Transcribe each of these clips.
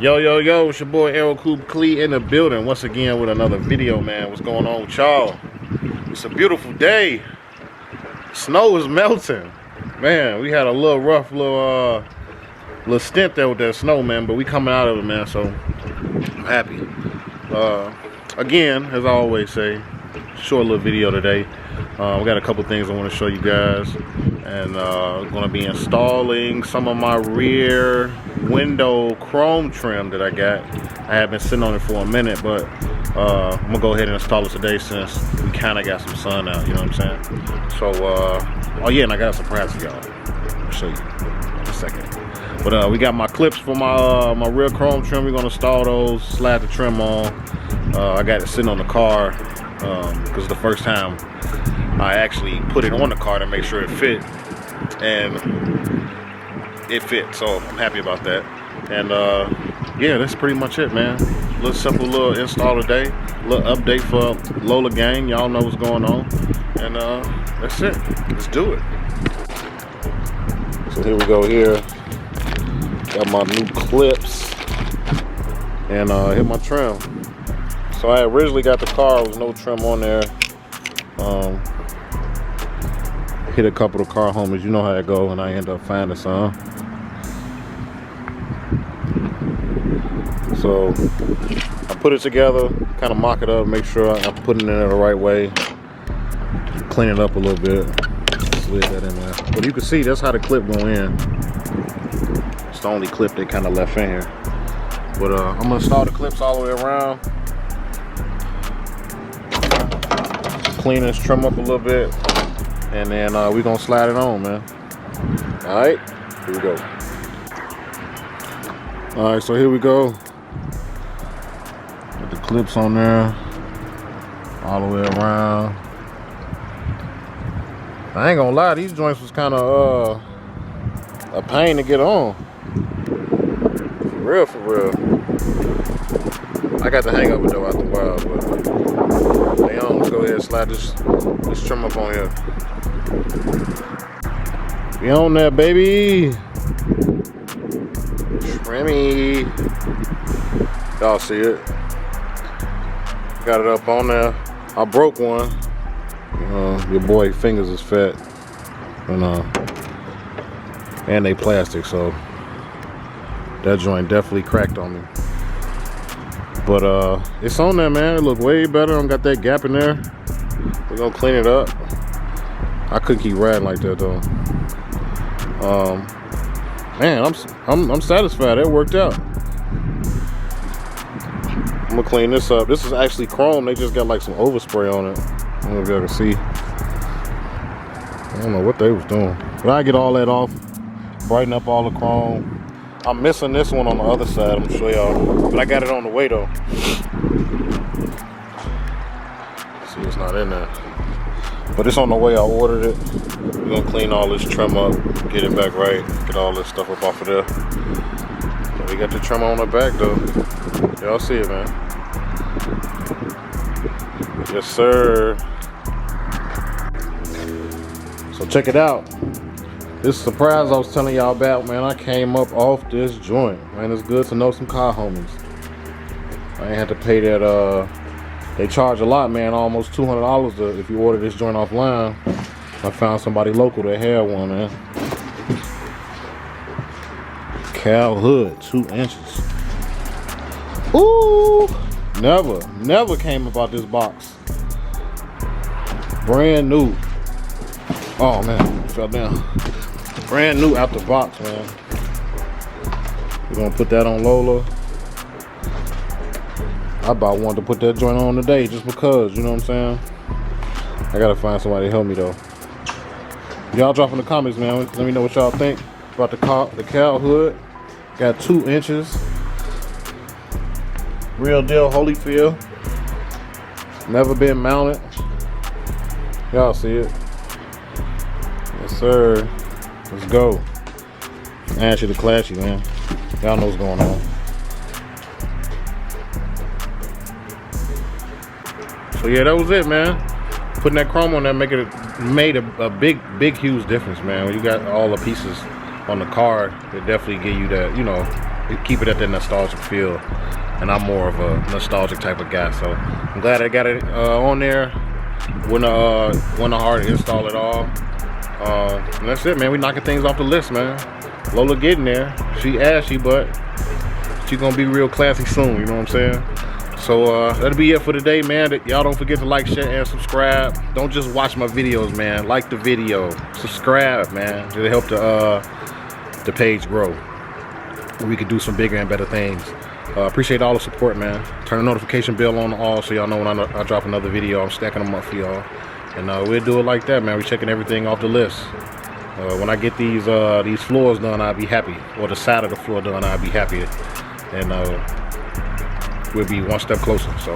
Yo, it's your boy aerocoupecley in the building once again with another video, man. What's going on with y'all? It's a beautiful day. Snow is melting. Man, we had a little rough little stint there with that snow, man, but we coming out of it, man, so I'm happy. Again, as I always say, short little video today. We got a couple things I want to show you guys, and going to be installing some of my rear window chrome trim that I got. I have been sitting on it for a minute, but I'm gonna go ahead and install it today since we kind of got some sun out, you know what I'm saying? So oh yeah, and I got a surprise for y'all. I'll show you in a second. But we got my clips for my my rear chrome trim. We're gonna install those, slide the trim on. I got it sitting on the car because the first time I actually put it on the car to make sure it fit, and it fit, so I'm happy about that. And yeah, that's pretty much it, man. Little simple little install today, little update for Lola gang. Y'all know what's going on, and that's it. Let's do it. So here we go. Here got my new clips and hit my trim. So I originally got the car with no trim on there. Hit a couple of car homies, you know how it go, and I end up finding some. So I put it together, kind of mock it up, make sure I'm putting it in the right way, clean it up a little bit, slid that in there. But you can see that's how the clip go in. It's the only clip they kind of left in here. But I'm gonna install the clips all the way around, clean this trim up a little bit, and then we're gonna slide it on, man. All right, here we go. All right, so here we go. Put the clips on there, all the way around. I ain't gonna lie, these joints was kind of a pain to get on. For real. I got the hang of it though after a while, but hey, let's go ahead and slide this trim up on here. We on there, baby. Trimmy. Y'all see it? Got it up on there. I broke one. Your boy fingers is fat, and they plastic, so that joint definitely cracked on me. But it's on there, man. It look way better. I got that gap in there. We're gonna clean it up. I couldn't keep riding like that though. Man, I'm satisfied. It worked out. I'm gonna clean this up. This is actually chrome. They just got like some overspray on it. I don't know if y'all can see. I don't know what they was doing. But I get all that off, brighten up all the chrome. I'm missing this one on the other side. I'm gonna show y'all. But I got it on the way though. See, it's not in there. But it's on the way. I ordered it. We're gonna clean all this trim up, get it back right, get all this stuff up off of there. So we got the trim on the back though. Y'all see it, man. Yes, sir. So check it out. This surprise I was telling y'all about, man, I came up off this joint. Man, it's good to know some car homies. I ain't had to pay that, they charge a lot, man, almost $200 if you order this joint offline. I found somebody local that had one, man. Cal hood, 2 inches. Ooh, never came about this box. Brand new. Oh man, fell down. Brand new out the box, man. We're gonna put that on Lola. I about wanted to put that joint on today just because, you know what I'm saying? I gotta find somebody to help me though. Y'all drop in the comments, man. Let me know what y'all think about the cow hood. Got 2 inches. Real deal Holyfield. Never been mounted. Y'all see it? Yes, sir. Let's go. Ashy the Classy, man. Y'all know what's going on. So yeah, that was it, man. Putting that chrome on there made a big huge difference, man. When you got all the pieces on the car, it definitely give you that, you know, keep it at that nostalgic feel. And I'm more of a nostalgic type of guy, so I'm glad I got it on there. Wasn't hard to install at all. And that's it, man. We knocking things off the list, man. Lola getting there. She ashy, but she gonna be real classy soon. You know what I'm saying? So that'll be it for today, man. Y'all don't forget to like, share, and subscribe. Don't just watch my videos, man. Like the video, subscribe, man. It'll help the page grow. We could do some bigger and better things. Appreciate all the support, man. Turn the notification bell on all so y'all know when I drop another video. I'm stacking them up for y'all, and we'll do it like that, man. We're checking everything off the list. When I get these floors done, I'll be happy. Or the side of the floor done, I'll be happy. And we'll be one step closer. So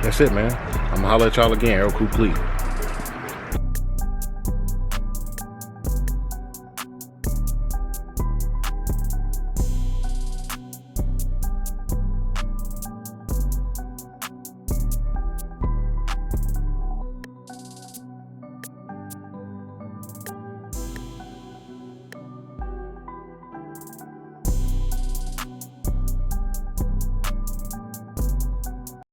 that's it, man. I'm gonna holler at y'all again. aerocoupecley.